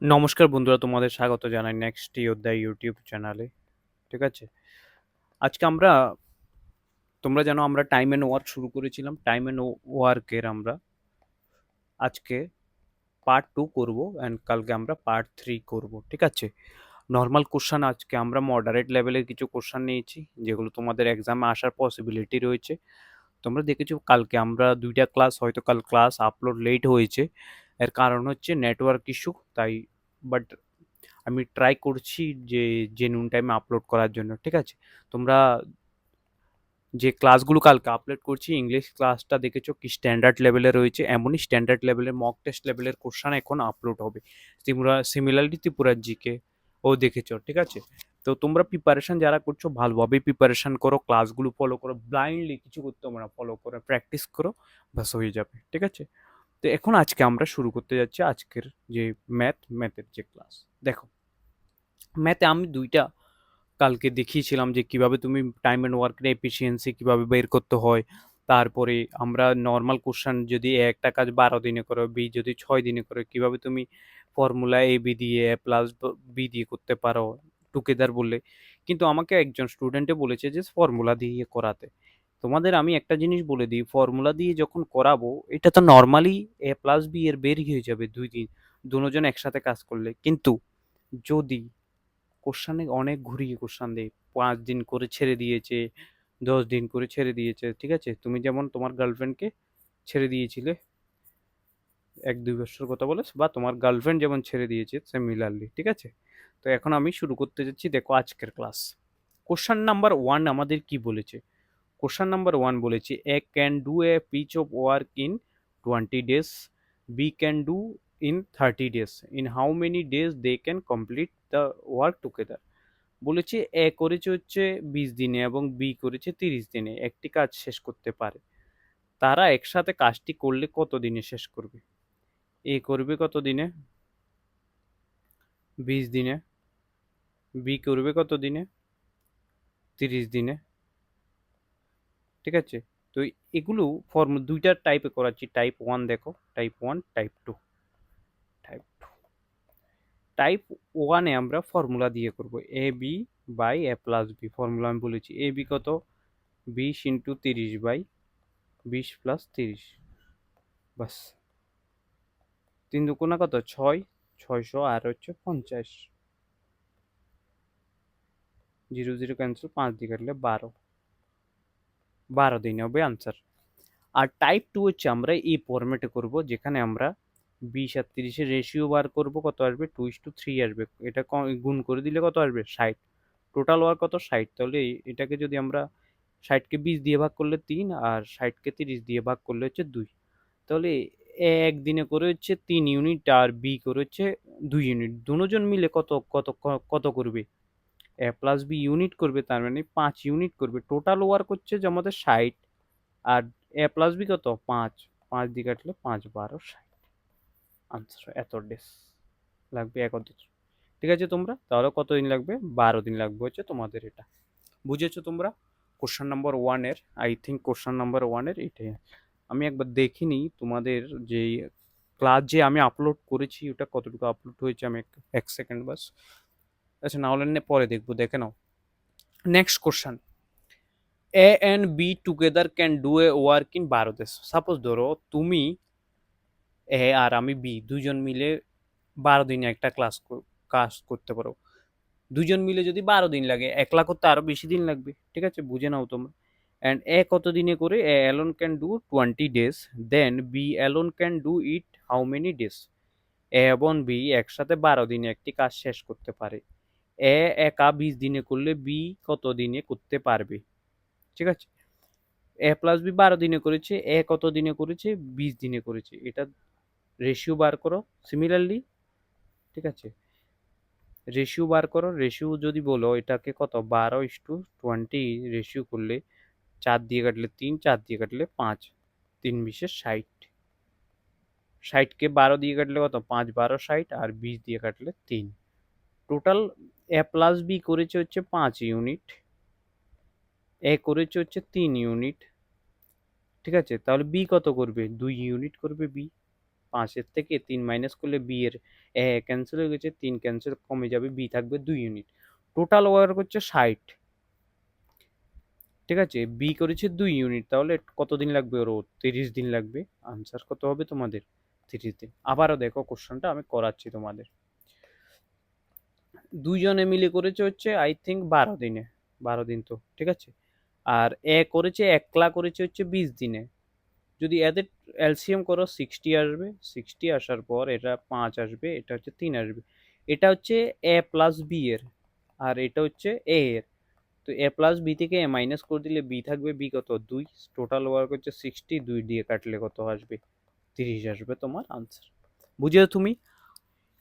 নমস্কার বন্ধুরা, তোমাদের স্বাগত জানাই নেক্সট অধ্যায় ইউটিউব চ্যানেলে। ঠিক আছে, আজকে তোমরা জানো আমরা টাইম অ্যান্ড ওয়ার্ক শুরু করেছিলাম। টাইম অ্যান্ড ওয়ার্কের আমরা আজকে পার্ট 2 করব অ্যান্ড কালকে আমরা পার্ট 3 করব। ঠিক আছে, নর্মাল কোশ্চান আজকে আমরা মডারেট লেভেলের কিছু কোশ্চান নিয়েছি যেগুলো তোমাদের এক্সামে আসার পসিবিলিটি রয়েছে। তোমরা দেখেছো কালকে আমরা 2টা ক্লাস, হয়তো কাল ক্লাস আপলোড লেট হয়েছে, এর কারণ হচ্ছে নেটওয়ার্ক ইস্যু। তাই বাট আমি ট্রাই করছি যে জেনুইন টাইমে আপলোড করার জন্য। ঠিক আছে, তোমরা যে ক্লাসগুলো কালকে আপলোড করছি, ইংলিশ ক্লাসটা দেখেছো কি স্ট্যান্ডার্ড লেভেলে রয়েছে, এমনই স্ট্যান্ডার্ড লেভেলের মক টেস্ট লেভেলের কোশ্চান এখন আপলোড হবে। তোমরা সিমিলারলি ত্রিপুরার জিকে ও দেখেছো। ঠিক আছে, তো তোমরা প্রিপারেশন যারা করছো ভালোভাবে প্রিপারেশন করো, ক্লাসগুলো ফলো করো, ব্লাইন্ডলি কিছু করতে হবে না, ফলো করো, প্র্যাকটিস করো, বাস হয়ে যাবে। ঠিক আছে, তো এখন আজকে আমরা শুরু করতে যাচ্ছি আজকের যে ম্যাথের যে ক্লাস। দেখো, ম্যাথে আমি দুইটা কালকে দেখিয়েছিলাম যে কিভাবে তুমি টাইম অ্যান্ড ওয়ার্কের এফিসিয়েন্সি কিভাবে বের করতে হয়। তারপরে আমরা নর্মাল কোশ্চেন যদি একটা কাজ 12 দিনে করো, বি যদি 6 দিনে করো, কিভাবে তুমি ফর্মুলা এ বি দিয়ে এ প্লাস বি দিয়ে করতে পারো টুগেদার বললে। কিন্তু আমাকে একজন স্টুডেন্টে বলেছে যে ফর্মুলা দিয়ে করাতে। তোমাদের আমি একটা জিনিস বলে দিই, ফর্মুলা দিয়ে যখন করাবো এটা তো নর্মালি এ প্লাস বি এর বের হয়ে যাবে দুই দিন দুজন একসাথে কাজ করলে। কিন্তু যদি কোশ্চানে অনেক ঘুরিয়ে কোশ্চান দেয়, 5 দিন করে ছেড়ে দিয়েছে, 10 দিন করে ছেড়ে দিয়েছে। ঠিক আছে, তুমি যেমন তোমার গার্লফ্রেন্ডকে ছেড়ে দিয়েছিলে 1-2 বছর কথা বলে, বা তোমার গার্লফ্রেন্ড যেমন ছেড়ে দিয়েছে সিমিলারলি। ঠিক আছে, তো এখন আমি শুরু করতে যাচ্ছি। দেখো আজকের ক্লাস। কোশ্চান নাম্বার 1 আমাদের কি বলেছে? কোশ্চান নাম্বার 1 বলেছে A can do a piece of work in 20 days, B can do in 30 days, in how many days they can complete the work together. বলেছে এ করেছে হচ্ছে 20 দিনে এবং বি করেছে 30 দিনে একটি কাজ শেষ করতে পারে। তারা একসাথে কাজটি করলে কত দিনে শেষ করবে? এ করবে কত দিনে? 20 দিনে। বি করবে কত দিনে? 30 দিনে। ঠিক আছে, তো এগুলো ফর্ম দুইটা টাইপে করাচ্ছি। টাইপ 1 দেখো, টাইপ 1, টাইপ 2। টাইপ টাইপ 1-এ আমরা ফর্মুলা দিয়ে করব A B by A plus B. Formula আমি বলেছি এ বি কত, 20 × 30/20 + 30, বাস। 3 দুগুণা কত, 6, 600 আর হচ্ছে 50, 0 0 ক্যান্সেল, 5 দিয়ে কাটলে 12, 12 দিন হবে আনসার। আর টাইপ 2 হচ্ছে আমরা এই ফরম্যাটে করব যেখানে আমরা 20 আর 30-এর রেশিও বার করব, কত আসবে, 2:3 আসবে। এটা গুণ করে দিলে কত আসবে, 60। টোটাল ওয়ার কত, 60। তাহলে এটাকে যদি আমরা 60কে 20 দিয়ে ভাগ করলে 3, আর 60কে 30 দিয়ে ভাগ করলে হচ্ছে 2। তাহলে এ একদিনে করে হচ্ছে 3 ইউনিট আর বি করে হচ্ছে 2 ইউনিট। দুজন মিলে কত কত কত করবে? এ প্লাস বি ইউনিট করবে, তার মানে 5 ইউনিট করবে। টোটাল ওয়ার্ক হচ্ছে যে আমাদের 60, আর এ প্লাস বি কত, 5। 5 দিয়ে কাটলে 5 12 60, আনসার এত ডেস লাগবে একদিন। ঠিক আছে, তোমরা তাহলে কতদিন লাগবে? 12 দিন লাগবে হচ্ছে তোমাদের। এটা বুঝেছো তোমরা? কোশ্চেন নাম্বার 1-এর, আই থিঙ্ক কোশ্চেন নাম্বার 1-এর এটাই। আমি একবার দেখিনি তোমাদের যে ক্লাস যে আমি আপলোড করেছি ওটা কতটুকু আপলোড হয়েছে। আমি এক সেকেন্ড বাস। আচ্ছা, না হলে পরে দেখবো, দেখে নাও। Next question, A and B together can do a work in 12 days। Suppose ধরো তুমি এ আর আমি বি দুজন মিলে 12 দিনে একটা কাজ করতে পারো। দুজন মিলে যদি 12 দিন লাগে, একলা করতে আরো বেশি দিন লাগবে। ঠিক আছে, বুঝে নাও তোমরা। অ্যান্ড এ কত দিনে করে? A alone can do 20 days, then B alone can do it how many days? A এবং বি একসাথে 12 দিনে একটি কাজ শেষ করতে পারে। এ একা 20 দিনে করলে বি কত দিনে করতে পারবে? ঠিক আছে, এ প্লাস বি 12 দিনে করেছে, এ কত দিনে করেছে? 20 দিনে করেছে। এটা রেশিও বার করো সিমিলারলি। ঠিক আছে, রেশিও বার করো। রেশিও যদি বলো এটাকে কত, 12:20 রেশিও করলে 4 দিয়ে কাটলে 3, 4 দিয়ে কাটলে 5, 3×20=60। 60কে 12 দিয়ে কাটলে কত, 5 12 60, আর 20 দিয়ে কাটলে 3। টোটাল এ প্লাস বি করেছে হচ্ছে 5 ইউনিট, এ করেছে হচ্ছে 3 ইউনিট। ঠিক আছে, তাহলে বি কত করবে? 2 ইউনিট করবে বি। 5-এর থেকে 3 মাইনাস করলে বি এর এ ক্যান্সেল হয়ে গেছে, 3 ক্যান্সেল কমে যাবে, বি থাকবে 2 ইউনিট। টোটাল ওয়ার্ক হচ্ছে 60, ঠিক আছে? বি করেছে 2 ইউনিট, তাহলে কতদিন লাগবে ওর? 30 দিন লাগবে। আনসার কত হবে তোমাদের? 30 দিন। আবারও দেখো কোশ্চেনটা আমি করাচ্ছি তোমাদের। দুইজনে মিলে করেছে হচ্ছে আই থিঙ্ক 12 দিনে, 12 দিন তো, ঠিক আছে? আর এ করেছে, একলা করেছে হচ্ছে 20 দিনে। যদি এদের এলসিএম করো 60 আসবে, 60 আসার পর এটা 5 আসবে, এটা হচ্ছে 3 আসবে। এটা হচ্ছে এ প্লাস বি এর, আর এটা হচ্ছে এ এর। তো এ প্লাস বি থেকে এ মাইনাস করে দিলে বি থাকবে, বি কত? 2। টোটাল ওয়ার্ক হচ্ছে 60, 2 দিয়ে কাটলে কত আসবে? 30 আসবে তোমার আনসার। বুঝেছো তুমি?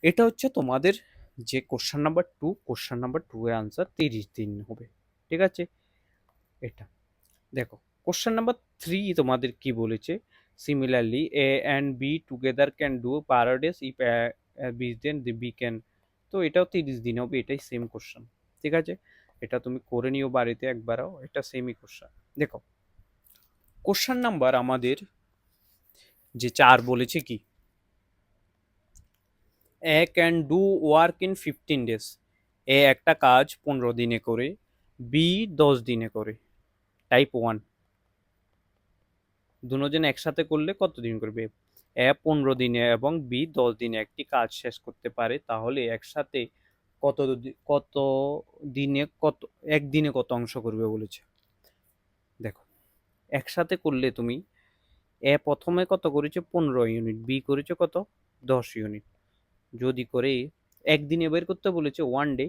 এটা হচ্ছে তোমাদের যে কোশ্চেন নাম্বার 2, কোশ্চেন নাম্বার 2 এর আনসার 30 দিন হবে, ঠিক আছে? এটা দেখো কোশ্চেন নাম্বার 3 তোমাদের কি বলেছে? Similarly A and B together can do paradise if B then the B can. তো এটাও 30 দিন হবে, এটাই সেম কোশ্চেন, ঠিক আছে? এটা তুমি করে নিও বাড়িতে একবারও, এটা সেমই কোশ্চেন। দেখো কোশ্চেন নাম্বার আমাদের যে 4 বলেছে কি, A can do work in 15 days. A একটা কাজ 15 দিনে করে, বি 10 দিনে করে। টাইপ 1, দুজন একসাথে করলে কত দিন করবে? এ 15 দিনে এবং বি 10 দিনে একটি কাজ শেষ করতে পারে, তাহলে একসাথে কত দিনে কত, একদিনে কত অংশ করবে বলেছে। দেখো একসাথে করলে তুমি, এ প্রথমে কত করেছে? 15 ইউনিট, বি করেছে কত? 10 ইউনিট। যদি করে একদিনে বের করতে বলেছে, 1 ডে,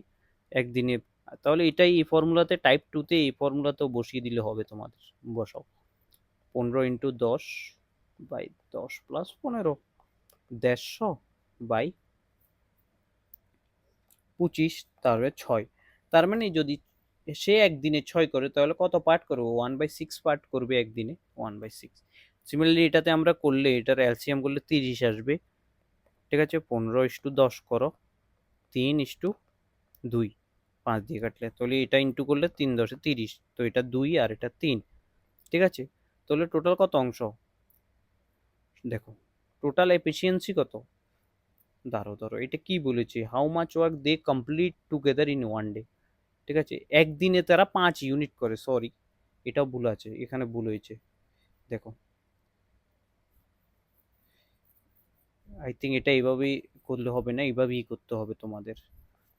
একদিনে। তাহলে এটাই এই ফর্মুলাতে, টাইপ 2 তে এই ফর্মুলাতেও বসিয়ে দিলে হবে তোমাদের। বসাও, 15 ইন্টু 10 বাই 10 প্লাস 15, 150 বাই 25, তাহলে 6। তার মানে যদি সে একদিনে 6 করে, তাহলে কত পার্ট করবে? 1/6 পার্ট করবে একদিনে, 1/6। সিমিলারলি এটাতে আমরা করলে, এটার এলসিএম করলে 30 আসবে, ঠিক আছে? 15:10 করো, 3:2, 5 দিয়ে কাটলে, তাহলে এটা ইন্টু করলে 3×10 = 30। তো এটা 2 আর এটা 3, ঠিক আছে? তাহলে টোটাল কত অংশ? দেখো টোটাল এফিসিয়েন্সি কত? ধরো এটা কি বলেছে? How much work they complete together in 1 day, ঠিক আছে? একদিনে তারা 5 ইউনিট করে, সরি এটাও ভুল আছে, এখানে ভুল হয়েছে। দেখো আই থিঙ্ক এটা এইভাবেই করলে হবে না, এইভাবেই করতে হবে তোমাদের।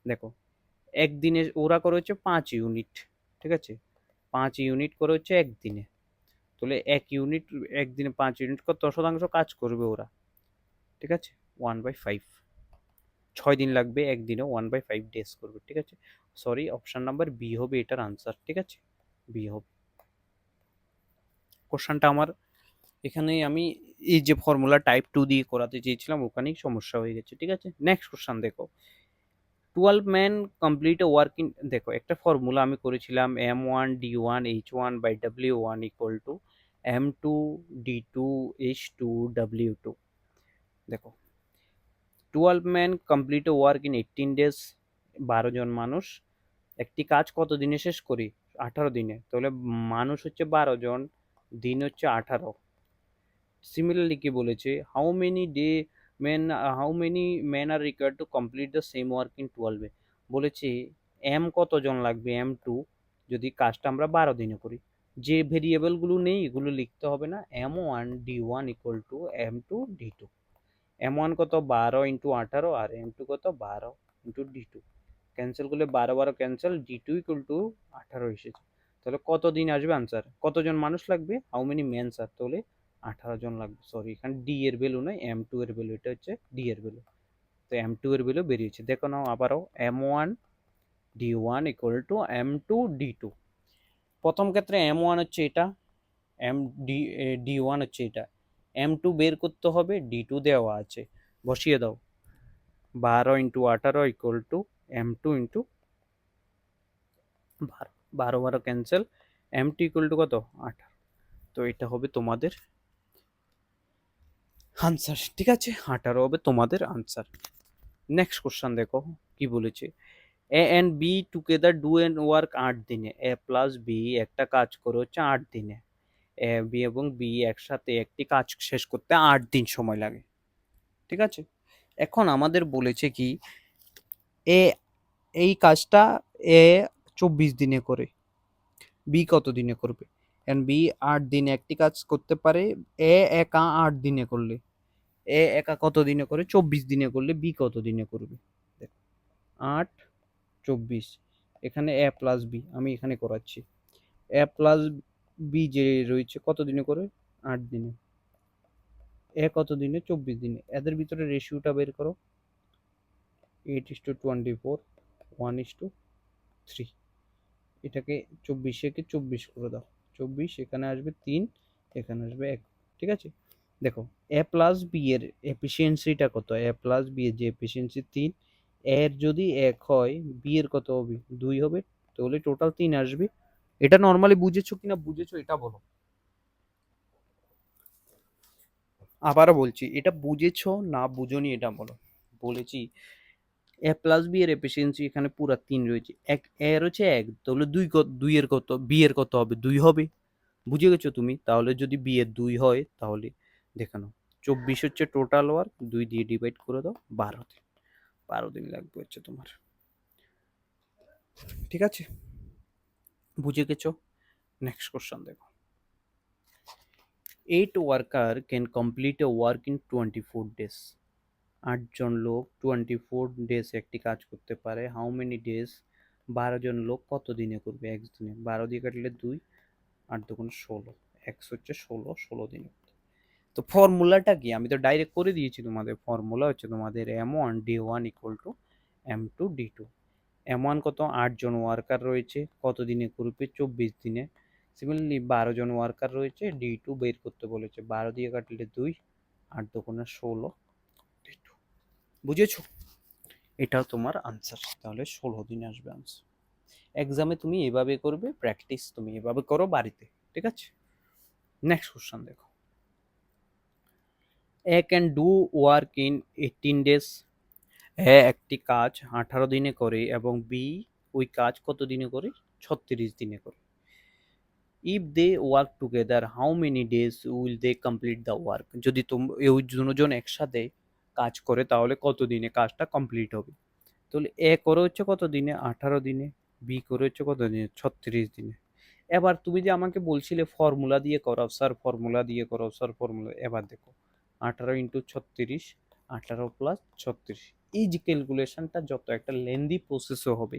দেখো একদিনে ওরা করে হচ্ছে 5 ইউনিট, ঠিক আছে? 5 ইউনিট করে হচ্ছে একদিনে, তাহলে 1 ইউনিট, একদিনে 5 ইউনিট কত শতাংশ কাজ করবে ওরা, ঠিক আছে? 1/5, 6 দিন লাগবে, একদিনে 1/5 ডেজ করবে, ঠিক আছে? সরি, অপশন নাম্বার বি হবে এটার আনসার, ঠিক আছে? বি হবে। কোশ্চেনটা আমার এখানে আমি এই যে ফর্মুলা টাইপ 2 দিয়ে করাতে চেয়েছিলাম, ওখানেই সমস্যা হয়ে গেছে, ঠিক আছে? নেক্সট কোশ্চেন দেখো, 12 man complete a work in. দেখো একটা ফর্মুলা আমি করেছিলাম, M1D1H1/W1 ইকুয়াল টু M2D2H2W2। দেখো 12 man complete a work in 18 days, 12 জন মানুষ একটি কাজ কত দিনে শেষ করি? 18 দিনে। তাহলে মানুষ হচ্ছে 12 জন, দিন হচ্ছে 18। সিমিলারলি কি বলেছে? How many men R required to complete the same work in 12 day. বলেছে এম কতজন লাগবে, M2, যদি কাজটা আমরা 12 দিনে করি। যে ভেরিয়েবলগুলো নেই এগুলো লিখতে হবে না, M1D1 equal to M2D2। M1 কত? 12 ইন্টু 18, আর M2 কত? 12 ইন্টু D2। ক্যান্সেল করলে 12 12 ক্যান্সেল, D2 ইকুয়াল টু 18 এসেছে। তাহলে কত দিন আসবে আনসার? কতজন মানুষ লাগবে? হাউ মেনি মেনস আর, তাহলে 18 জন লাগবে। সরি এখানে ডি এর ভ্যালু নয়, M2 এর ভ্যালু, এটা হচ্ছে ডি এর ভ্যালু। তো M2 এর ভ্যালু বেরিয়েছে, দেখো নাও আবারও, M1D1 ইকুয়াল টু M2D2। প্রথম ক্ষেত্রে M1 হচ্ছে এটা, D1 হচ্ছে এটা, M2 বের করতে হবে, D2 দেওয়া আছে, বসিয়ে দাও। 12 into 18 equal to M2 into 12, 12 12 cancel, M2 equal to কত? 18। তো এটা হবে তোমাদের আনসার, ঠিক আছে? 18 হবে তোমাদের আনসার। নেক্সট কোশ্চেন দেখো কি বলেছে, A and B together do and work 8 দিনে। এ প্লাস বি একটা কাজ করে হচ্ছে 8 দিনে। এ বি এবং বি একসাথে একটি কাজ শেষ করতে 8 দিন সময় লাগে, ঠিক আছে? এখন আমাদের বলেছে কি এ এই কাজটা এ 24 দিনে করে, বি কত দিনে করবে? এন্ড বি 8 দিনে একটি কাজ করতে পারে, এ একা 8 দিনে করলে, এ একা কত দিনে করে? 24 দিনে করলে বি কত দিনে করবে? দেখো 8 24, এখানে এ প্লাস বি আমি এখানে করাচ্ছি, এ প্লাস বি যে রয়েছে কত দিনে করে? 8 দিনে। এ কত দিনে? 24 দিনে। এদের ভিতরে রেশিওটা বের করো, 8:24, 1:3। এটাকে 24 কে 24 করে দাও, 24, এখানে আসবে 3, এখানে আসবে 1। ঠিক আছে, দেখো এ প্লাস বি এর এফিসিয়েন্সিটা কত? এ প্লাস বি এর যে এফিসিয়েন্সি 3, এর যদি 1 হয় বি এর কত হবে? 2 হবে, তাহলে টোটাল 3 আসবে। এটা নর্মালি বুঝেছো কিনা, বুঝেছো এটা বলো। আবারও বলছি, এটা বুঝেছো না বুঝোনি এটা বলো। বলেছি এ প্লাস বি এর এফিসিয়েন্সি এখানে পুরা 3 রয়েছে, এক এর হচ্ছে 1, তাহলে 2 2 এর কত? বি এর কত হবে? 2 হবে। বুঝে গেছো তুমি? তাহলে যদি বি এর 2 হয় তাহলে দেখে নাও, 24 হচ্ছে টোটাল ওয়ার্ক, 2 দিয়ে ডিভাইড করে দাও 12 দিন, 12 দিন লাগবে হচ্ছে তোমার। ঠিক আছে, বুঝে গেছো? নেক্সট কোশ্চেন দেখো, 8 worker can complete a work in 24 days. 8 জন লোক 24 ডেজ একটি কাজ করতে পারে। How many days? 12 জন লোক কত দিনে করবে? এক দিনে। 12 দিয়ে কাটলে 2, 8 দুগুণ 16, এক্স হচ্ছে 16, 16 দিনে। তো ফর্মুলাটা কি? আমি তো ডাইরেক্ট করে দিয়েছি তোমাদের। ফর্মুলা হচ্ছে তোমাদের M1D1 equal to M2D2। M1 কত? 8 জন ওয়ার্কার রয়েছে, কত দিনে করবে? 24 দিনে। সিমিলারলি 12 জন ওয়ার্কার রয়েছে, D2 বের করতে বলেছে, 12 দিয়ে কাটলে 2, 8 দুগুণে 16, D2। বুঝেছো? এটাও তোমার আনসার, তাহলে 16 দিনে আসবে আনসার। এক্সামে তুমি এভাবে করবে, প্র্যাকটিস তুমি এভাবে করো বাড়িতে। ঠিক আছে, নেক্সট কোশ্চেন দেখো, A can do work in 18 days. A একটি কাজ 18 দিনে করে এবং বি ওই কাজ কত দিনে করে? 36 দিনে করে। If they work together how many days will they complete the work? যদি ওই দুজন একসাথে কাজ করে তাহলে কত দিনে কাজটা কমপ্লিট হবে? তাহলে এ করে হচ্ছে কত দিনে? 18 দিনে। বি করে হচ্ছে কত দিনে? 36 দিনে। এবার তুমি যে আমাকে বলছিলে ফর্মুলা দিয়ে করাও স্যার, ফর্মুলা দিয়ে করাও স্যার, ফর্মুলা, এবার দেখো 18 ইন্টু 36, 18 প্লাস 36, এই যে ক্যালকুলেশনটা যত একটা লেন্দি প্রসেসও হবে,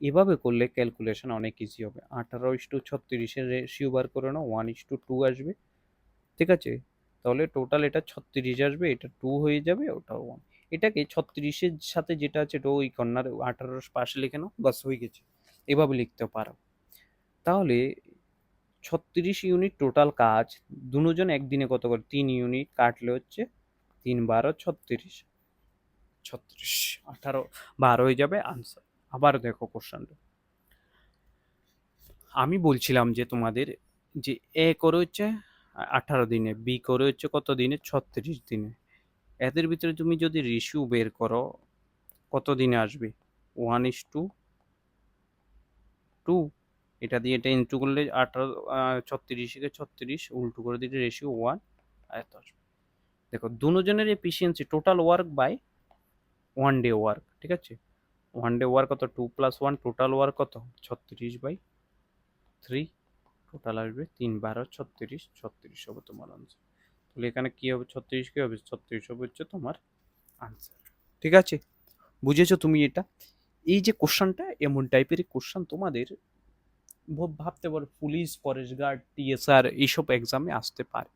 এভাবে করলে ক্যালকুলেশন অনেক ইজি হবে। 18:36 রেশিও বার করে নাও, 1:2 আসবে। ঠিক আছে, তাহলে টোটাল এটা 36 আসবে, এটা 2 হয়ে যাবে, ওটা 1। এটাকে 36-এর সাথে যেটা আছে এটা ওই কর্নার 18 পাশে লিখে নাও, বাস হয়ে গেছে। এভাবে লিখতে পারো। তাহলে 36 ইউনিট টোটাল কাজ, দুজন একদিনে কত করে? 3 ইউনিট কাটলে হচ্ছে 3 × 12 = 36, 36 18 12 হয়ে যাবে আনসার। আবার দেখো কোশ্চেনটা, আমি বলছিলাম যে তোমাদের যে এ করে হচ্ছে 18 দিনে, বি করে হচ্ছে কত দিনে? 36 দিনে। এদের ভিতরে তুমি যদি রেশিও বের করো কত দিনে আসবে? 1:2। এটা দিয়ে এটা ইন্টু করলে 18, 36-কে 36 উল্টো করে দিলে রেশিও 1, আর এত আসবে। দেখো দুজনের efficiency total work by 1 day work. ঠিক আছে, 1 ডে ওয়ার্ক কত? 2 + 1, টোটাল ওয়ার্ক কত? 36/3, টোটাল আসবে 3 × 12 = 36, 36 হবে তোমার আনসার। তাহলে এখানে কি হবে? 36 কি হবে? 36 হবে হচ্ছে তোমার আনসার। ঠিক আছে, বুঝেছো তুমি এটা? এই যে কোশ্চেনটা এমন টাইপের কোশ্চেন তোমাদের ভাবতে পারো পুলিশ, ফরেস্ট গার্ড, টিএসআর এইসব এক্সামে আসতে পারে।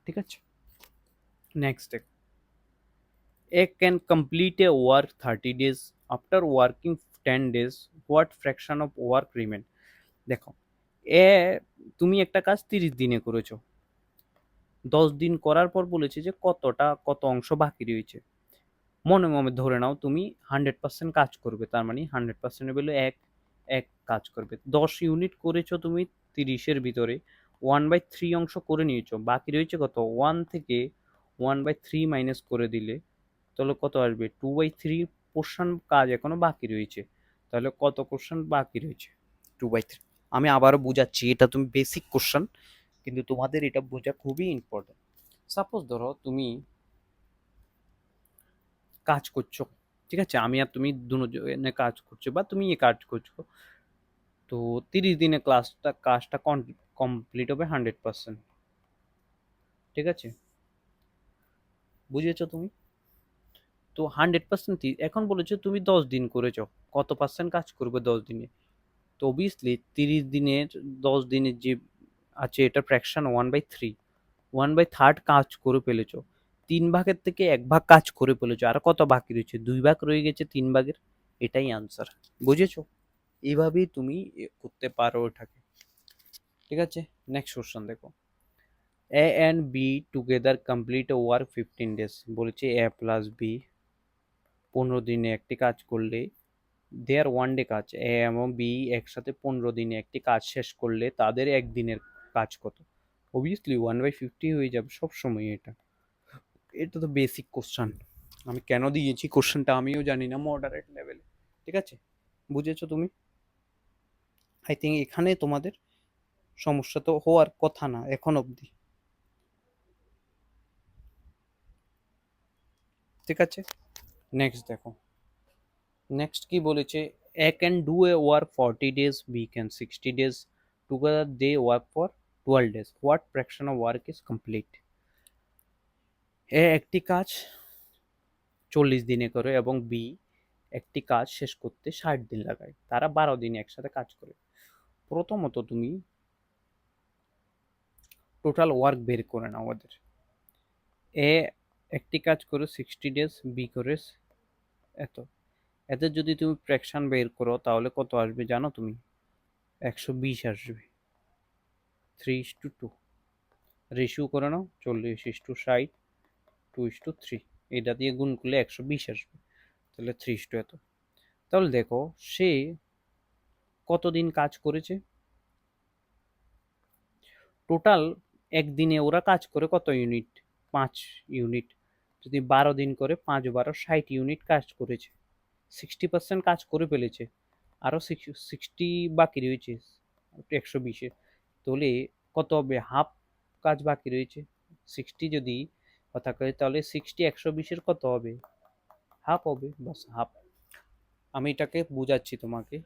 ঠিক আছে, নেক্সট দেখ, A can complete a work 30 days after working 10 days, what fraction of work remain? দেখো এ তুমি একটা কাজ 30 দিনে করেছো, 10 দিন করার পর বলেছে যে কত অংশ বাকি রয়েছে। মনে মনে ধরে নাও তুমি 100% কাজ করবে, তার মানে 100% বলে এক কাজ করবে। 10 ইউনিট করেছো তুমি 30-এর ভিতরে, 1/3 অংশ করে নিয়েছো, বাকি রয়েছে কত? 1 থেকে 1/3 মাইনাস করে দিলে তাহলে কত আসবে? 2/3 পোর্শন কাজ এখনো বাকি রয়েছে। তাহলে কত কোশ্চেন বাকি রয়েছে? 2/3। আমি আবারও বুঝাচ্ছি, এটা তুমি বেসিক কোশ্চেন, কিন্তু তোমাদের এটা বোঝা খুবই ইম্পর্টেন্ট। সাপোজ ধরো তুমি কাজ করছো, ঠিক আছে, আমি আর তুমি দুজনে কাজ করছো বা তুমি এ কাজ করছো, তো 30 দিনে কাজটা কমপ্লিট হবে 100%। ঠিক আছে, বুঝেছো তুমি? তো 100% এখন বলেছো তুমি 10 দিন করেছো, কত পার্সেন্ট কাজ করবে 10 দিনে? তো অবভিয়াসলি 30 দিনের 10 দিনের যে আছে এটা ফ্র্যাকশন 1/3, 1/3 কাজ করে ফেলেছো, 3 ভাগের থেকে 1 ভাগ কাজ করে ফেলেছো, আর কত বাকি রয়েছে? 2 ভাগ রয়ে গেছে 3 ভাগের, এটাই আনসার। বুঝেছো? এইভাবেই তুমি করতে পারো ওটাকে। ঠিক আছে, নেক্সট কোশ্চেন দেখো। A and B together complete work 15 days। বলেছে এ প্লাস বি 15 দিনে একটি কাজ করলে, দেয়ার 1 ডে কাজ, এ এবং বি একসাথে 15 দিনে একটি কাজ শেষ করলে তাদের একদিনের কাজ কত? অবভিয়াসলি 1/50 হয়ে যাবে সবসময় এটা। এটা তো বেসিক কোশ্চেন, আমি কেন দিয়েছি কোশ্চেনটা আমিও জানি না, মডারেট লেভেলে। ঠিক আছে, বুঝেছো তুমি? আই থিঙ্ক এখানে তোমাদের সমস্যা তো হওয়ার কথা না এখন অবধি। ঠিক আছে, নেক্সট দেখো। নেক্সট কি বলেছে? A can do a work 40 days, B can 60 days, together they work for 12 days, what fraction of work is complete? A একটি কাজ 40 দিনে করে এবং বি একটি কাজ শেষ করতে 60 দিন লাগায়, তারা 12 দিন একসাথে কাজ করে। প্রথমত তুমি টোটাল ওয়ার্ক বের করে নাও ওদের। এ একটি কাজ করে 60 days, বি করে এত, এদের যদি তুমি ফ্র্যাকশন বের করো তাহলে কত আসবে জানো তুমি? 120 আসবে। 3:2 রেশিও করে নাও, 40:60, 2:3, এটা দিয়ে গুণ করলে 120 আসবে, তাহলে 3 এত। তাহলে দেখো সে কতদিন কাজ করেছে টোটাল। একদিনে ওরা কাজ করে কত ইউনিট? 5 ইউনিট। যদি 12 দিন করে 5 × 12 60 ইউনিট কাজ করেছে, 60% কাজ করে ফেলেছে, আরও 60 বাকি রয়েছে 120-এ, তাহলে কত হবে? হাফ কাজ বাকি রয়েছে। 60 যদি কথা কয় তাহলে 60 120-এর কত হবে? হাফ হবে, বাস হাফ। আমি এটাকে বুঝাচ্ছি তোমাকে।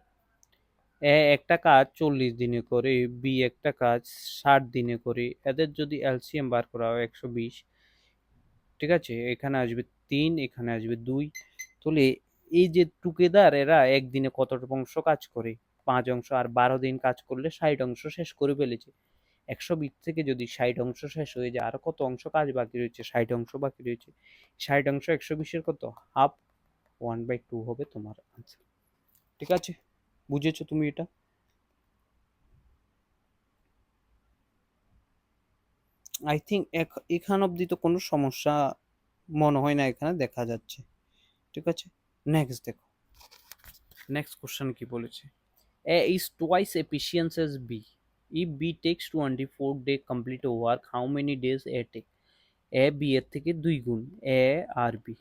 এ একটা কাজ 40 দিনে করে, বি একটা কাজ 60 দিনে করে, এদের যদি এলসিএম বার করা হয় 120, ঠিক আছে, এখানে আসবে 3, এখানে আসবে 2, তাহলে এই যে টুগেদার এরা একদিনে কত অংশ কাজ করে? 5 অংশ, আর 12 দিন কাজ করলে 60 অংশ শেষ করে ফেলেছে। 120 থেকে যদি 60 অংশ শেষ হয়ে যায়, আর কত অংশ কাজ বাকি রয়েছে? 60 অংশ বাকি রয়েছে। 60 অংশ 120-এর কত? হাফ, 1/2 হবে তোমার আনসার। ঠিক আছে, বুঝেছো তুমি এটা? আই থিঙ্ক এখান অবধি তো কোনো সমস্যা মনে হয় না এখানে দেখা যাচ্ছে। ঠিক আছে, নেক্সট দেখো। নেক্সট কোশ্চেন কি বলেছে? A is twice efficient as B, if B takes 24 day complete work, how many days A take? A B এর থেকে 2 গুণ, এ আর বি।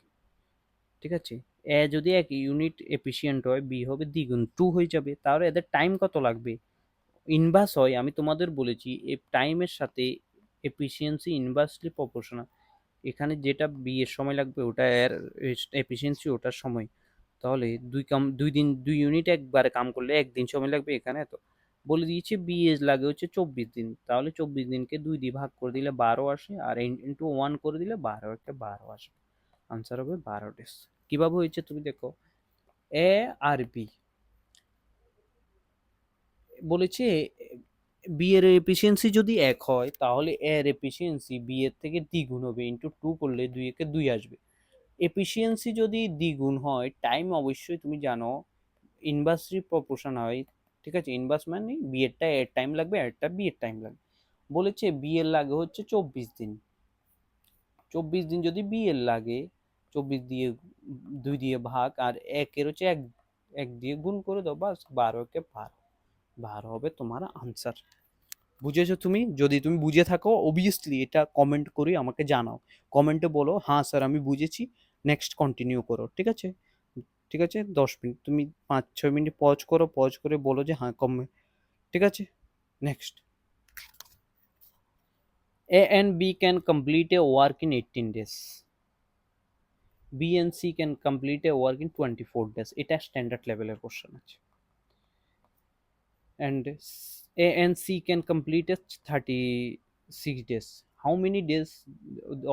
ঠিক আছে, এ যদি 1 ইউনিট এফিসিয়েন্ট হয়, বি হবে দ্বিগুণ, 2 হয়ে যাবে, তাহলে এদের টাইম কত লাগবে? ইনভার্স হয়, আমি তোমাদের বলেছি টাইমের সাথে এফিসিয়েন্সি ইনভার্সলি প্রপোর্শনাল। এখানে যেটা বি এর সময় লাগবে ওটা এর এফিসিয়েন্সি ওটার সময়, তাহলে 2 ইউনিট একবারে কাম করলে 1 দিন সময় লাগবে, এখানে তো বলে দিয়েছে বি এজ লাগে হচ্ছে 24 দিন, তাহলে 24 দিনকে 2 দিয়ে ভাগ করে দিলে 12 আসে, আর ইন্টু 1 করে দিলে 12 আসে, আনসার হবে 12 ডেজ। কিভাবে হয়েছে তুমি দেখো। এ আর বি বলেছে বি এর এফিসিয়েন্সি যদি 1 হয় তাহলে এর এফিসিয়েন্সি বি এর থেকে দ্বিগুণ হবে, ইন্টু 2 করলে 2 আসবে। এফিসিয়েন্সি যদি দ্বিগুণ হয়, টাইম অবশ্যই তুমি জানো ইনভার্সলি প্রপোর্শন হয়। ঠিক আছে, ইনভার্স মানে বি এরটা এর টাইম লাগবে, এরটা বি এর টাইম লাগবে। বলেছে বি এর লাগে হচ্ছে 24 দিন, 24 দিন যদি বি এর লাগে, 24 দিয়ে 2 দিয়ে ভাগ, আর একের হচ্ছে এক, এক দিয়ে গুণ করে দাও, বাস 12 × 12, 12 হবে তোমার আনসার। বুঝেছো তুমি? যদি তুমি বুঝে থাকো অবভিয়াসলি এটা কমেন্ট করে আমাকে জানাও, কমেন্টে বলো হ্যাঁ স্যার আমি বুঝেছি, নেক্সট কন্টিনিউ করো। ঠিক আছে, ঠিক আছে, 10 মিনিট তুমি 5-6 মিনিট পজ করো, পজ করে বলো যে হ্যাঁ কমে। ঠিক আছে, next. A and B can complete a work in 18 days, B and C can complete a work in 24 days, এটা স্ট্যান্ডার্ড লেভেলের কোশ্চেন আছে। And A and C can complete a 36 days, how many days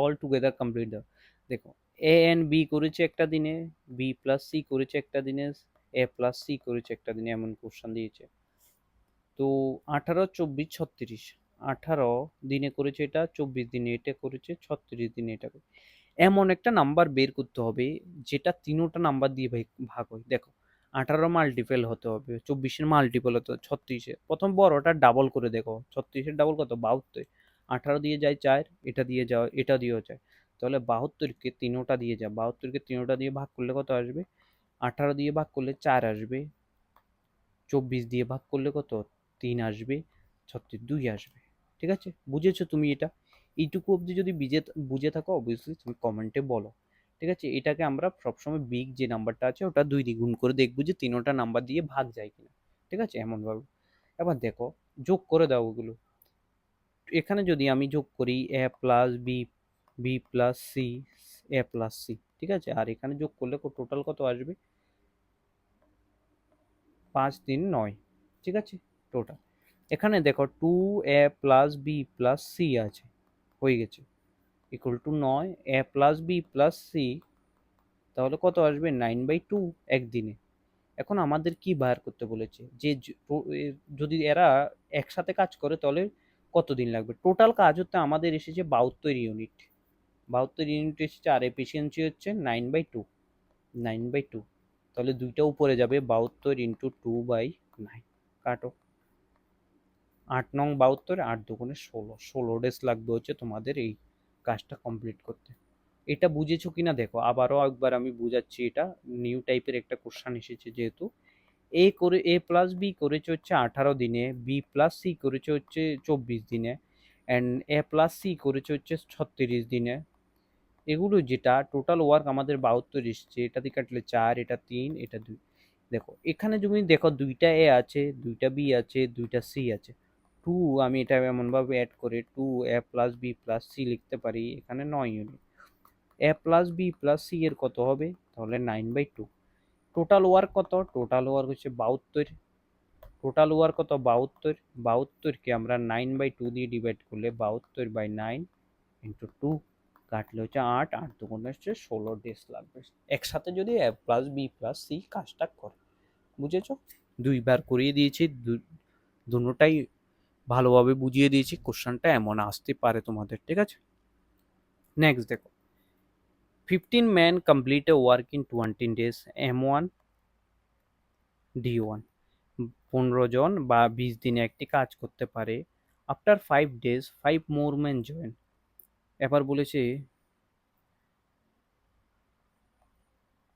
all together complete the, দেখো A and B করেছে একটা দিনে, B plus C করেছে একটা দিনে, এ প্লাস সি করেছে একটা দিনে, এমন কোশ্চেন দিয়েছে। তো 18, 24, 36, 18 দিনে করেছে এটা, 24 দিনে এটা করেছে, 36 দিনে এটা করেছে। এমন একটা নাম্বার বের করতে হবে যেটা তিনোটা নাম্বার দিয়ে ভাগ হয়। দেখো 18 মাল্টিপল হতে হবে, 24-এর মাল্টিপল হতে হবে 36-এ, প্রথম বড়টা ডাবল করে দেখো, 36-এর ডাবল কত 72, 18 দিয়ে যায় 4, এটা দিয়ে যাও, এটা দিয়েও যায়, তাহলে 72-কে তিনোটা দিয়ে যায়, 72-কে তিনোটা দিয়ে ভাগ করলে কত আসবে, 18 দিয়ে ভাগ করলে 4 আসবে, 24 দিয়ে ভাগ করলে কত 3 আসবে, 36 2 আসবে। ঠিক আছে, বুঝেছো তুমি এটা? এইটুকু অবধি যদি বুঝে থাকো অবভিয়াসলি তুমি কমেন্টে বলো। ঠিক আছে, এটাকে আমরা সবসময় বিগ যে নাম্বারটা আছে ওটা 2 দিয়ে গুণ করে দেখবো যে তিনোটা নাম্বার দিয়ে ভাগ যায় কিনা। ঠিক আছে, এমন ভাবে। এবার দেখো যোগ করে দাও ওগুলো। এখানে যদি আমি যোগ করি A plus B, B plus C, A plus C, ঠিক আছে, আর এখানে যোগ করলে টোটাল কত আসবে, 5 3 9, ঠিক আছে টোটাল। এখানে দেখো 2a plus B plus C আছে, হয়ে গেছে, equal to 9 A plus B plus C, তাহলে কত আসবে 9/2 একদিনে। এখন আমাদের কি বার করতে বলেছে যে যদি এরা একসাথে কাজ করে তাহলে কত দিন লাগবে। টোটাল কাজ হতে আমাদের এসেছে 72 ইউনিট, 72 ইউনিট এসেছে, আর এফিসিয়েন্সি হচ্ছে 9/2, 9/2, তাহলে দুইটা উপরে যাবে, 72 × 2/9, কাটো। 8 নং 72, 8 2 × 16, 16 ডেজ লাগবে হচ্ছে তোমাদের এই কাজটা কমপ্লিট করতে। এটা বুঝেছো কিনা দেখো, আবারও একবার আমি বুঝাচ্ছি, এটা নিউ টাইপের একটা কোশ্চেন এসেছে, যেহেতু এ প্লাস বি করেছে হচ্ছে 18 দিনে, বি প্লাস সি করেছে হচ্ছে 24 দিনে, অ্যান্ড এ প্লাস সি করেছে হচ্ছে 36 দিনে। এগুলো যেটা টোটাল ওয়ার্ক আমাদের 72 এসছে, এটা দিয়ে কাটলে 4, এটা 3, এটা 2। দেখো এখানে তুমি দেখো দুইটা এ আছে, দুইটা বি আছে, দুইটা সি আছে, 2, আমি এটা এমনভাবে অ্যাড করে 2a plus B plus C লিখতে পারি, এখানে 9 ইউনিট। এ প্লাস বি প্লাস সি এর কত হবে, তাহলে 9/2। টোটাল ওয়ার্ক কত, টোটাল ওয়ার্ক হচ্ছে 72, টোটাল ওয়ার্ক কত 72, 72-কে আমরা 9/2 দিয়ে ডিভাইড করলে 72/9 ইন্টু 2, কাটলে হচ্ছে 8, 8 2 হচ্ছে 16 ডেজ লাগবে একসাথে যদি এ প্লাস বি প্লাস সি কাজটা করে। বুঝেছো? দুইবার করিয়ে দিয়েছি, দুটোটাই ভালোভাবে বুঝিয়ে দিয়েছি, কোশ্চেনটা এমন আসতে পারে তোমাদের। ঠিক আছে, নেক্সট দেখো 15 men complete a work in 20 days, M1 D1, 15 জন বা 20 দিনে একটি কাজ করতে পারে, after 5 days 5 more men join। এবার বলেছে,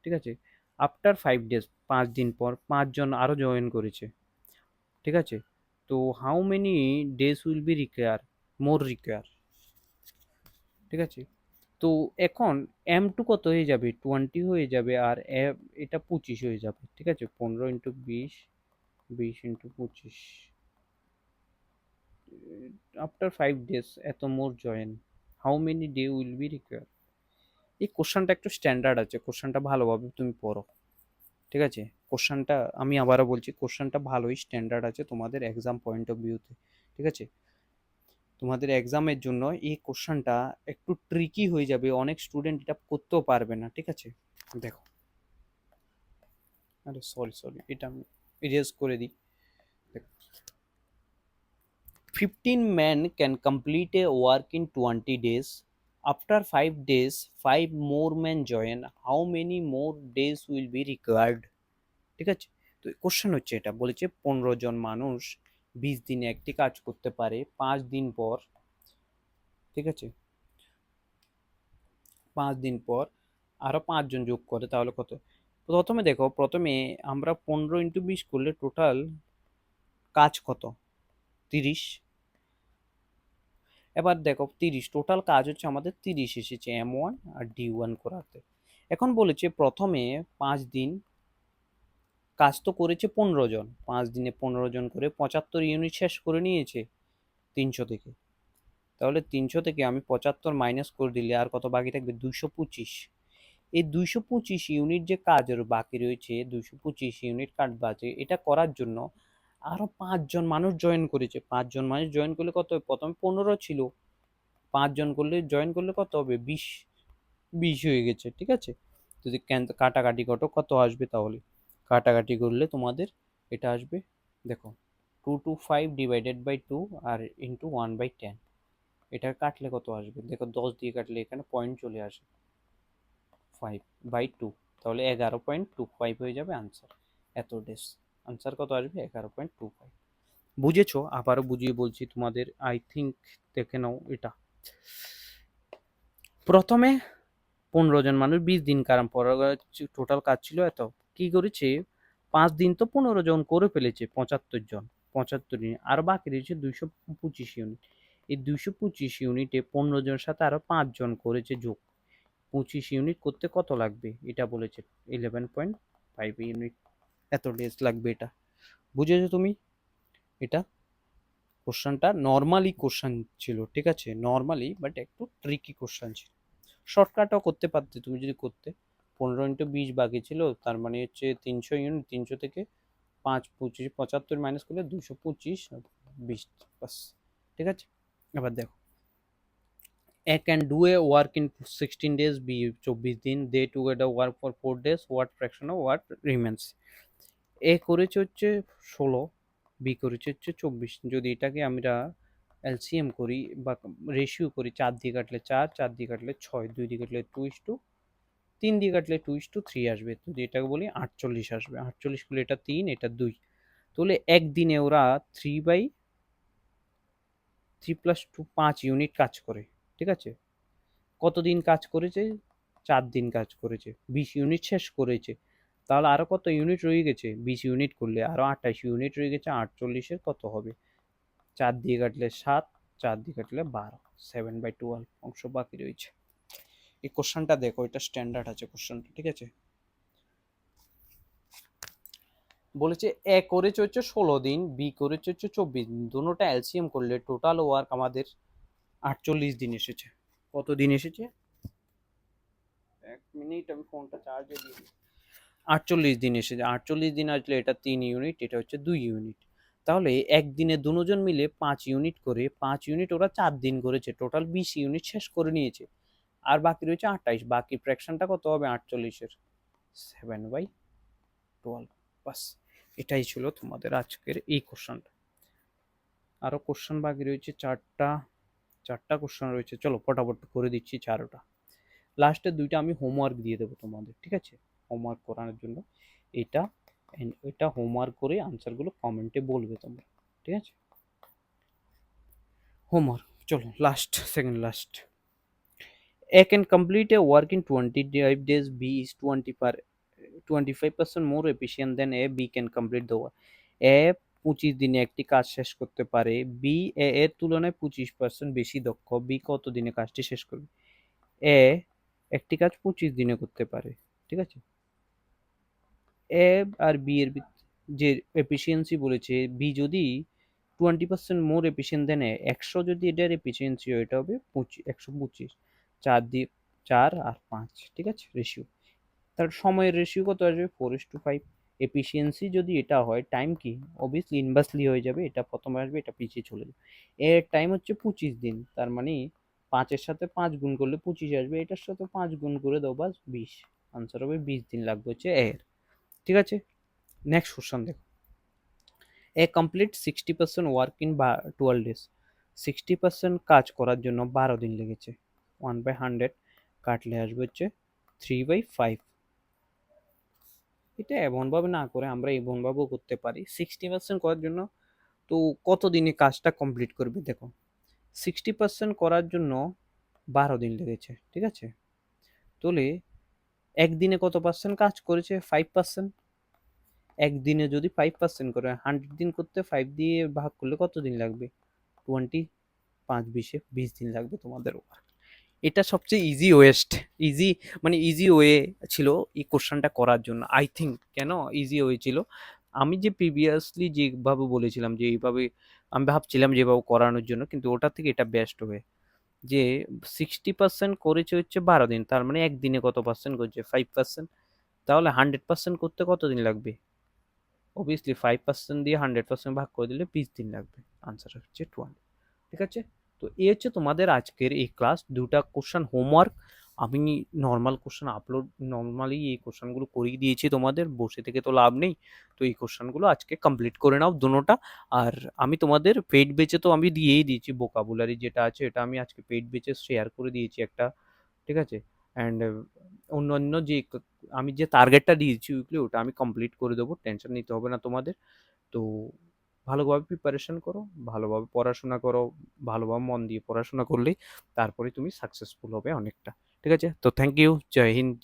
ঠিক আছে, আফটার 5 days 5 দিন পর 5 জন আরো জয়েন করেছে। ঠিক আছে, তো how many days will be require, more require. ঠিক আছে, তো এখন M2 কত হয়ে যাবে, 20 হয়ে যাবে, আর এটা 25 হয়ে যাবে। ঠিক আছে, 15 × 20, 20 × 25, after 5 days eight more join, how many day will be require. এই কোশ্চেনটা একটু স্ট্যান্ডার্ড আছে, কোশ্চেনটা ভালোভাবে তুমি পড়ো। ঠিক আছে, কোশ্চেনটা আমি আবারও বলছি, কোশ্চেনটা ভালোই স্ট্যান্ডার্ড আছে তোমাদের এক্সাম পয়েন্ট অফ ভিউতে। ঠিক আছে, তোমাদের এক্সামের জন্য এই কোশ্চেনটা একটু ট্রিকি হয়ে যাবে, অনেক স্টুডেন্ট এটা করতেও পারবে না। ঠিক আছে, দেখো, আরে সরি সরি, এটা আমি ইরেজ করে দিই। দেখো, 15 men can complete a work in 20 days. After 5 days, 5 more men join. How many more days will be required? ঠিক আছে, তো কোশ্চেন হচ্ছে এটা বলেছে 15 জন মানুষ 20 দিনে একটি কাজ করতে পারে, 5 দিন পর। ঠিক আছে, 5 দিন পর আরো 5 জন যোগ করে, তাহলে কত। প্রথমে দেখো, প্রথমে আমরা 15 × 20 করলে টোটাল কাজ কত, 30। এবার দেখো 30, টোটাল কাজ হচ্ছে আমাদের 30 এসেছে M1 আর D1 করাতে। এখন বলেছে প্রথমে 5 দিন কাজ তো করেছে 15 জন, 5 দিনে 15 জন করে 75 ইউনিট শেষ করে নিয়েছে 300 থেকে। তাহলে 300 থেকে আমি 75 মাইনাস করে দিলে আর কত বাকি থাকবে, 225। এই 225 ইউনিট যে কাজের বাকি রয়েছে, 225 ইউনিট কাজ বাজে, এটা করার জন্য আরো 5 জন মানুষ জয়েন করেছে। 5 জন মানুষ জয়েন করলে কত হবে? প্রথমে 15 ছিল, 5 জন করলে জয়েন করলে কত হবে? 20, 20 হয়ে গেছে, ঠিক আছে। যদি কাটাকাটি করো কত আসবে তাহলে? কাটাকাটি করলে তোমাদের এটা আসবে, দেখো 225 ডিভাইডেড বাই 2 আর ইন্টু 1/10, এটা কাটলে কত আসবে? দেখো 10 দিয়ে কাটলে এখানে পয়েন্ট চলে আসে, 5/2, তাহলে 11.25 হয়ে যাবে আনসার। এত ডেস আনসার কত আসবে? 11.25। বুঝেছো? আবারও বুঝিয়ে বলছি তোমাদের, আই থিঙ্ক দেখে নাও এটা। প্রথমে 15 জন মানুষ 20 দিন কারণ টোটাল কাজ ছিল এত, কি করেছে 5 দিন তো 15 জন করে ফেলেছে, 75 জন, 75 দিন, আর বাকি রয়েছে 225 ইউনিট। এই 225 ইউনিটে 15 জনের সাথে আরো 5 জন করেছে যোগ, 25 ইউনিট করতে কত লাগবে এটা বলেছে, 11.5 ইউনিট, এত ডেজ লাগবে। এটা বুঝেছো তুমি? এটা কোশ্চেনটা নর্মালি কোশ্চেন ছিল, ঠিক আছে, নর্মালি, বাট একটু ট্রিকি কোশ্চেন ছিল। শর্টকাটও করতে পারতে তুমি যদি করতে। 15 × 20 বাকি ছিল, তার মানে হচ্ছে 300 ইউনিট, 300 থেকে 5, 25, 75 মাইনাস করলে 225, 20, বাস, ঠিক আছে। এবার দেখো, A can do a work in 16 days, B 24 দিন, they together work for 4 days, what fraction of what remains? এ করেছে হচ্ছে 16, বি করেছে হচ্ছে 24। যদি এটাকে আমরা এলসিএম করি বা রেশিও করি, 4 দিয়ে কাটলে 4, 4 দিয়ে কাটলে 6, 2 দিয়ে কাটলে 2:3, 3 দিয়ে কাটলে 2:3 আসবে। যদি এটাকে বলি 48 আসবে। 48 করলে এটা 3, এটা 2, তাহলে একদিনে ওরা 3/3 + 2 5 ইউনিট কাজ করে, ঠিক আছে। কতদিন কাজ করেছে? 4 দিন কাজ করেছে, 20 ইউনিট শেষ করেছে। তাহলে আরো কত ইউনিট রয়ে গেছে? 20 ইউনিট করলে আরো 28 ইউনিট রয়ে গেছে। 48-এর কত হবে? 4 দিয়ে কাটলে 7, 4 দিয়ে কাটলে 12, 7/12 অংশ বাকি রয়েছে। এই কোশ্চেনটা দেখো, এটা স্ট্যান্ডার্ড আছে কোশ্চেনটা, ঠিক আছে। বলেছে এ করেছে হচ্ছে 16 দিন, বি করেছে হচ্ছে 24 দিন, দুটোটা এলসিএম করলে টোটাল ওয়ার্ক আমাদের 48 দিন এসেছে। কত দিন এসেছে? 1 মিনিট, আমি ফোনটা চার্জে দিয়ে দিই। 48 দিন এসেছে। 48 দিন আসলে এটা 3 ইউনিট, এটা হচ্ছে 2 ইউনিট। তাহলে একদিনে দুজন মিলে 5 ইউনিট করে, 5 ইউনিট ওরা 4 দিন করেছে, টোটাল 20 ইউনিট শেষ করে নিয়েছে। আর বাকি রয়েছে 28, বাকি ফ্র্যাকশনটা কত হবে 48-এর? 7/12, বাস। এটাই ছিল তোমাদের আজকের এই কোশ্চেনটা। আরো কোশ্চেন বাকি রয়েছে 4টা কোশ্চেন রয়েছে, চলো ফটাফট করে দিচ্ছি 4টা। লাস্টের 2টা আমি হোমওয়ার্ক দিয়ে দেবো তোমাদের, ঠিক আছে, হোমওয়ার্ক করানোর জন্য। এটা এটা হোমওয়ার্ক করে আনসারগুলো কমেন্টে বলবে তোমরা, ঠিক আছে। হোমওয়ার্ক, চলো last, second last. A can complete a work in 25 days, B is 25% more efficient than A, B can complete the work. A 25 দিনে একটি কাজ শেষ করতে পারে, বি এ এর তুলনায় 25% বেশি দক্ষ, বি কত দিনে কাজটি শেষ করবে? এ একটি কাজ 25 দিনে করতে পারে, ঠিক আছে। এ আর বি এর যে এফিসিয়েন্সি বলেছে, বি যদি 20% মোর এফিসিয়েন্ট দেন এ, 100 যদি এটার এফিসিয়েন্সি হয়, এটা হবে 125, 4 দিয়ে 4 আর 5, ঠিক আছে, রেশিও। তার সময়ের রেশিও কত আসবে? 4:5। এফিসিয়েন্সি যদি এটা হয়, টাইম কি অবভিয়াসলি ইনভার্সলি হয়ে যাবে, এটা প্রথমে আসবে, এটা পিছিয়ে চলে যাবে। এর টাইম হচ্ছে 25 দিন, তার মানে 5-এর সাথে 5 গুণ করলে 25 আসবে, এটার সাথে 5 গুণ করে দাও, বাস 20, আনসার হবে 20 দিন লাগবে হচ্ছে এর, ঠিক আছে। নেক্সট কোশ্চেন দেখো, এ কমপ্লিট 60% ওয়ার্ক ইন 12 ডেজ, 60% কাজ করার জন্য 12 দিন লেগেছে। 1/100 কাটলে আসবে হচ্ছে 3/5। এটা এমনভাবে না করে আমরা এমনভাবেও করতে পারি, 60% করার জন্য তো কত দিনে কাজটা কমপ্লিট করবে? দেখো 60% করার জন্য 12 দিন লেগেছে, ঠিক আছে। তাহলে একদিনে কত পার্সেন্ট কাজ করেছে? 5%। একদিনে যদি 5% করে, 100 দিন করতে 5 দিয়ে ভাগ করলে কত দিন লাগবে? 20, 5 20 দিন লাগবে তোমাদের। এটা সবচেয়ে ইজি, মানে ইজি ওয়ে ছিল এই কোশ্চেনটা করার জন্য, আই থিঙ্ক। কেন ইজি ওয়ে ছিল? আমি যে প্রিভিয়াসলি যেভাবে বলেছিলাম যে এইভাবে আমি ভাবছিলাম যেভাবে করানোর জন্য, কিন্তু ওটা থেকে এটা বেস্ট ওয়ে। যে 60% করেছে হচ্ছে 12 দিন, তার মানে একদিনে কত পার্সেন্ট করছে? 5%। তাহলে 100% করতে কতদিন লাগবে? অবভিয়াসলি 5% দিয়ে 100% ভাগ করে দিলে 20 দিন লাগবে। আনসার হচ্ছে 12। ঠিক আছে? তো এই হচ্ছে তোমাদের আজকের এই ক্লাস। দুটা কোশ্চেন হোমওয়ার্ক আমি নর্মাল কোশ্চেন আপলোড, নর্মালি এই কোশ্চেনগুলো করিয়ে দিয়েছি তোমাদের, বসে থেকে তো লাভ নেই। তো এই কোশ্চেনগুলো আজকে কমপ্লিট করে নাও দুটোটা। আর আমি তোমাদের পেইড বেচে তো আমি দিয়েই দিয়েছি, ভোকাবুলারি যেটা আছে এটা আমি আজকে পেইড বেচে শেয়ার করে দিয়েছি একটা। ঠিক আছে? অ্যান্ড অন্যান্য যে আমি যে টার্গেটটা দিয়েছি উইকলি, ওটা আমি কমপ্লিট করে দেবো, টেনশন নিতে হবে না তোমাদের। তো ভালোভাবে প্রিপারেশন করো, ভালোভাবে পড়াশোনা করো, ভালোভাবে মন দিয়ে পড়াশোনা করলেই তারপরে তুমি সাকসেসফুল হবে অনেকটা। ঠিক আছে? তো থ্যাংক ইউ। জয় হিন্দ।